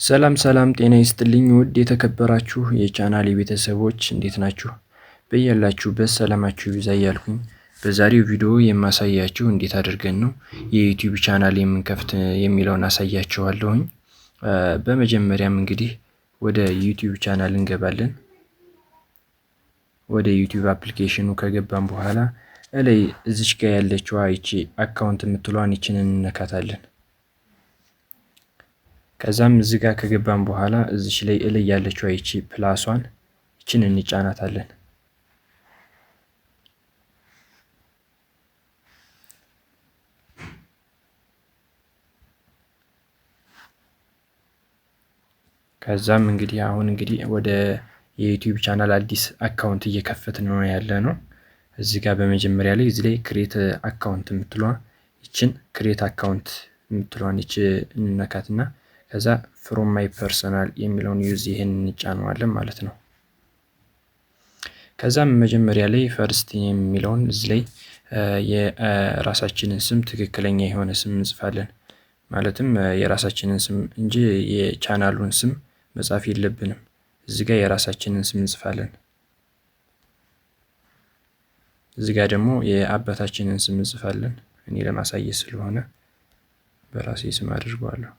ሰላም ሰላም ጤና ይስጥልኝ ውድ የተከበራችሁ የቻናሌ ቤተሰቦች እንዴት ናችሁ? በያላችሁበት ሰላማችሁ ይብዛ እያልኩኝ በዛሬው ቪዲዮ የማሳያችሁ እንዴት አድርገን ነው የዩቲዩብ ቻናል የምንከፍት የሚለውን አሳያችኋለሁኝ። በመጀመሪያም እንግዲህ ወደ ዩቲዩብ ቻናል እንገባለን። ወደ ዩቲዩብ አፕሊኬሽኑ ከገባን በኋላ እላይ እዚች ጋር ያለችው ይቺ አካውንት የምትሏን ይችን እንነካታለን። ከዛም እዚህ ጋር ከገባን በኋላ እዚች ላይ እላይ ያለችው ይቺ ፕላሷን ይችን እንጫናታለን። ከዛም እንግዲህ አሁን እንግዲህ ወደ የዩቲዩብ ቻናል አዲስ አካውንት እየከፈትን ነው ያለ ነው። እዚህ ጋር በመጀመሪያ ላይ እዚህ ላይ ክሬት አካውንት የምትለዋ ይችን ክሬት አካውንት የምትለዋን ይች እንነካትና ከዛ ፍሮም ማይ ፐርሰናል የሚለውን ዩዝ ይሄን እንጫነዋለን ማለት ነው። ከዛም መጀመሪያ ላይ ፈርስት የሚለውን እዚህ ላይ የራሳችንን ስም ትክክለኛ የሆነ ስም እንጽፋለን። ማለትም የራሳችንን ስም እንጂ የቻናሉን ስም መጻፍ የለብንም። እዚህ ጋር የራሳችንን ስም እንጽፋለን። እዚህ ጋር ደግሞ የአባታችንን ስም እንጽፋለን። እኔ ለማሳየት ስለሆነ በራሴ ስም አድርገዋለሁ።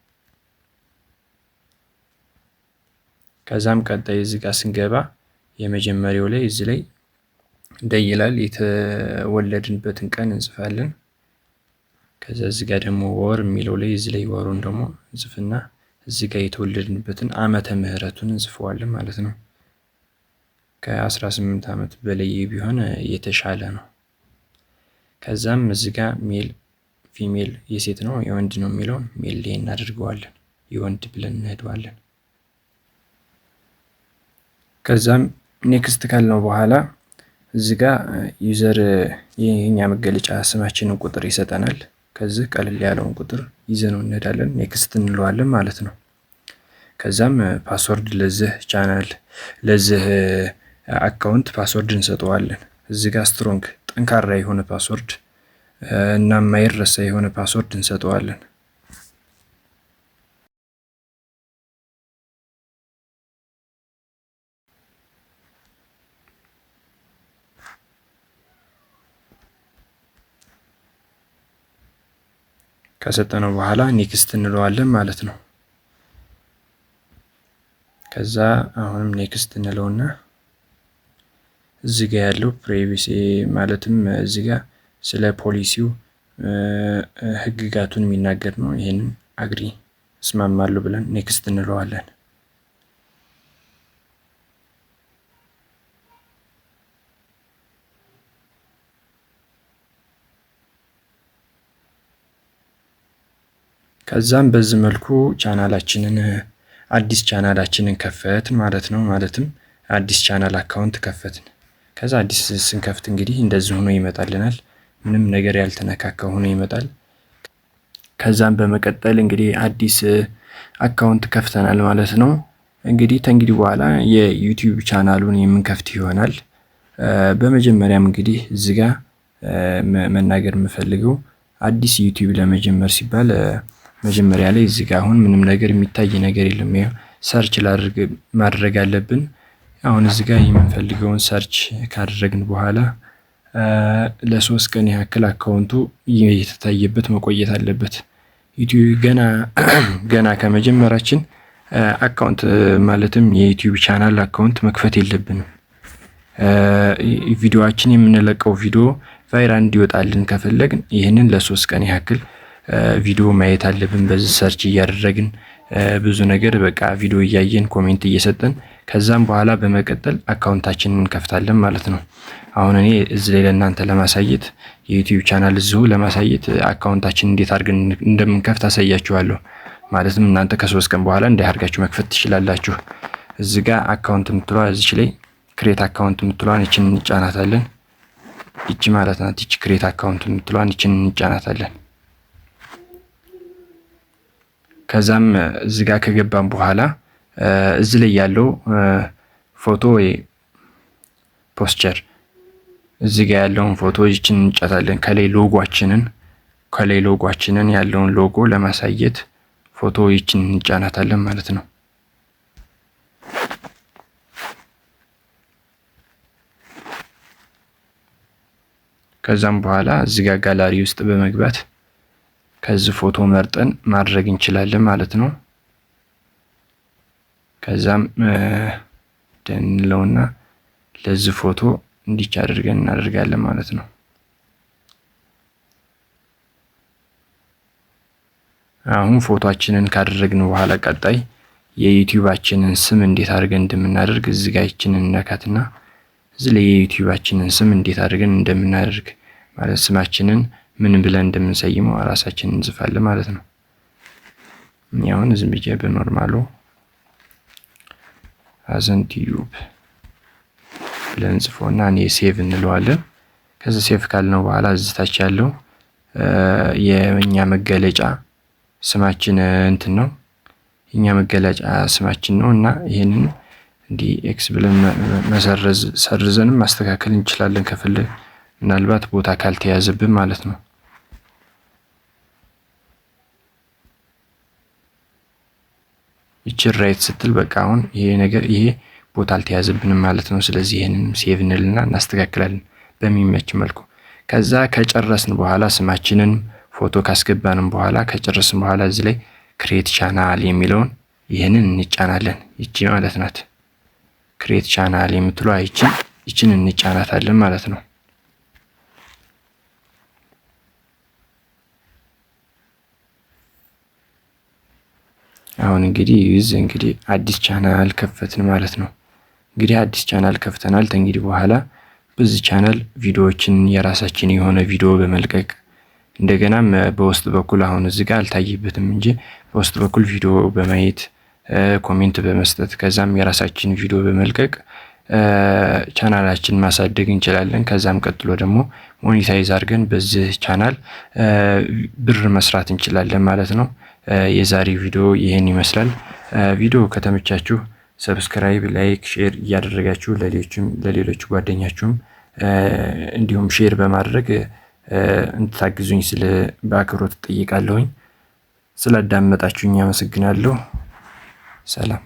ከዛም ቀጣይ እዚህ ጋር ስንገባ የመጀመሪያው ላይ እዚህ ላይ ይላል የተወለድንበትን ቀን እንጽፋለን። ከዛ እዚህ ጋር ደግሞ ወር የሚለው ላይ እዚህ ላይ ወሩን ደግሞ እንጽፍና እዚህ ጋር የተወለድንበትን ዓመተ ምህረቱን እንጽፈዋለን ማለት ነው። ከ18 ዓመት በላይ ቢሆን የተሻለ ነው። ከዛም እዚህ ጋር ሜል ፊሜል የሴት ነው የወንድ ነው የሚለውን ሜል ላይ እናደርገዋለን። የወንድ ብለን እንሄደዋለን። ከዛም ኔክስት ካልነው በኋላ እዚህ ጋር ዩዘር የኛ መገለጫ ስማችንን ቁጥር ይሰጠናል። ከዚህ ቀለል ያለውን ቁጥር ይዘነው እንሄዳለን። ኔክስት እንለዋለን ማለት ነው። ከዛም ፓስወርድ ለዚህ ቻናል ለዚህ አካውንት ፓስወርድ እንሰጠዋለን። እዚህ ጋር ስትሮንግ ጠንካራ የሆነ ፓስወርድ እና የማይረሳ የሆነ ፓስወርድ እንሰጠዋለን። ከሰጠነው በኋላ ኔክስት እንለዋለን ማለት ነው። ከዛ አሁንም ኔክስት እንለውና እዚህ ጋር ያለው ፕራይቬሲ ማለትም እዚህ ጋር ስለ ፖሊሲው ህግጋቱን የሚናገር ነው። ይሄንን አግሪ እስማማለሁ ብለን ኔክስት እንለዋለን። ከዛም በዚህ መልኩ ቻናላችንን አዲስ ቻናላችንን ከፈትን ማለት ነው። ማለትም አዲስ ቻናል አካውንት ከፈትን። ከዛ አዲስ ስንከፍት እንግዲህ እንደዚህ ሆኖ ይመጣልናል። ምንም ነገር ያልተነካካ ሆኖ ይመጣል። ከዛም በመቀጠል እንግዲህ አዲስ አካውንት ከፍተናል ማለት ነው። እንግዲህ ከእንግዲህ በኋላ የዩቲዩብ ቻናሉን የምንከፍት ይሆናል። በመጀመሪያም እንግዲህ እዚህ ጋር መናገር የምፈልገው አዲስ ዩቲዩብ ለመጀመር ሲባል መጀመሪያ ላይ እዚህ ጋር አሁን ምንም ነገር የሚታይ ነገር የለም። ይሄ ሰርች ማድረግ አለብን። አሁን እዚህ ጋር የምንፈልገውን ሰርች ካደረግን በኋላ ለ3 ቀን ያክል አካውንቱ እየታየበት መቆየት አለበት። ዩቲዩብ ገና ከመጀመራችን አካውንት ማለትም የዩቲዩብ ቻናል አካውንት መክፈት የለብንም። ቪዲዮአችን የምንለቀው ቪዲዮ ቫይራል እንዲወጣልን ከፈለግን ይህንን ለ3 ቀን ያክል ቪዲዮ ማየት አለብን። በዚህ ሰርች እያደረግን ብዙ ነገር በቃ ቪዲዮ እያየን ኮሜንት እየሰጠን ከዛም በኋላ በመቀጠል አካውንታችንን እንከፍታለን ማለት ነው። አሁን እኔ እዚህ ላይ ለእናንተ ለማሳየት የዩቲዩብ ቻናል እዚሁ ለማሳየት አካውንታችንን እንዴት አድርገን እንደምንከፍት አሳያችኋለሁ። ማለትም እናንተ ከ3 ቀን በኋላ እንዳያርጋችሁ መክፈት ትችላላችሁ። እዚህ ጋር አካውንት የምትለዋ እዚች ላይ ክሬት አካውንት የምትለዋን ይችን እንጫናታለን። ይቺ ማለት ናት። ይቺ ክሬት አካውንት የምትለዋን ይችን እንጫናታለን። ከዛም እዚህ ጋር ከገባን በኋላ እዚህ ላይ ያለው ፎቶ ወይ ፖስቸር እዚህ ጋር ያለውን ፎቶ ይችን እንጫታለን። ከላይ ሎጓችንን ያለውን ሎጎ ለማሳየት ፎቶ ይችን እንጫናታለን ማለት ነው። ከዛም በኋላ እዚህ ጋር ጋላሪ ውስጥ በመግባት ከዚህ ፎቶ መርጠን ማድረግ እንችላለን ማለት ነው። ከዛም ደንለውና ለዚህ ፎቶ እንዲች አድርገን እናደርጋለን ማለት ነው። አሁን ፎቶአችንን ካደረግን በኋላ ቀጣይ የዩቲዩባችንን ስም እንዴት አድርገን እንደምናደርግ እዚህ ጋር ይችንን ነካትና እዚህ ላይ የዩቲዩባችንን ስም እንዴት አድርገን እንደምናደርግ ማለት ስማችንን ምን ብለን እንደምንሰይመው ራሳችንን እንጽፋለን ማለት ነው። አሁን ዝም ብዬ በኖርማሉ ሀዘን ቲዩብ ብለን ጽፎና እኔ ሴቭ እንለዋለን። ከዛ ሴቭ ካልነው በኋላ እዚህ ታች ያለው የኛ መገለጫ ስማችን እንትን ነው የኛ መገለጫ ስማችን ነው እና ይሄንን እንዲህ ኤክስ ብለን ሰርዘንም ማስተካከል እንችላለን ከፈለግን ምናልባት ቦታ ካልተያዘብን ማለት ነው። ይቺ ራይት ስትል በቃ አሁን ይሄ ቦታ አልተያዘብንም ማለት ነው። ስለዚህ ይሄንን ሴቭ እንልና እናስተካክላለን በሚመች መልኩ። ከዛ ከጨረስን በኋላ ስማችንን ፎቶ ካስገባንም በኋላ ከጨረስን በኋላ እዚህ ላይ ክሬት ቻናል የሚለውን ይሄንን እንጫናለን። ይቺ ማለት ናት ክሬት ቻናል የምትለው ይቺን እንጫናታለን ማለት ነው። አሁን እንግዲህ አዲስ ቻናል ከፈትን ማለት ነው። እንግዲህ አዲስ ቻናል ከፍተናል። ከእንግዲህ በኋላ በዚህ ቻናል ቪዲዮዎችን የራሳችን የሆነ ቪዲዮ በመልቀቅ እንደገናም በውስጥ በኩል አሁን እዚህ ጋር አልታየበትም እንጂ በውስጥ በኩል ቪዲዮ በማየት ኮሜንት በመስጠት ከዛም የራሳችን ቪዲዮ በመልቀቅ ቻናላችን ማሳደግ እንችላለን። ከዛም ቀጥሎ ደግሞ ሞኔታይዝ አድርገን በዚህ ቻናል ብር መስራት እንችላለን ማለት ነው። የዛሬ ቪዲዮ ይሄን ይመስላል። ቪዲዮ ከተመቻችሁ ሰብስክራይብ፣ ላይክ፣ ሼር እያደረጋችሁ ለሌሎች ጓደኛችሁም እንዲሁም ሼር በማድረግ እንድታግዙኝ በአክብሮት እጠይቃለሁኝ። ስላዳመጣችሁኝ አመሰግናለሁ። ሰላም።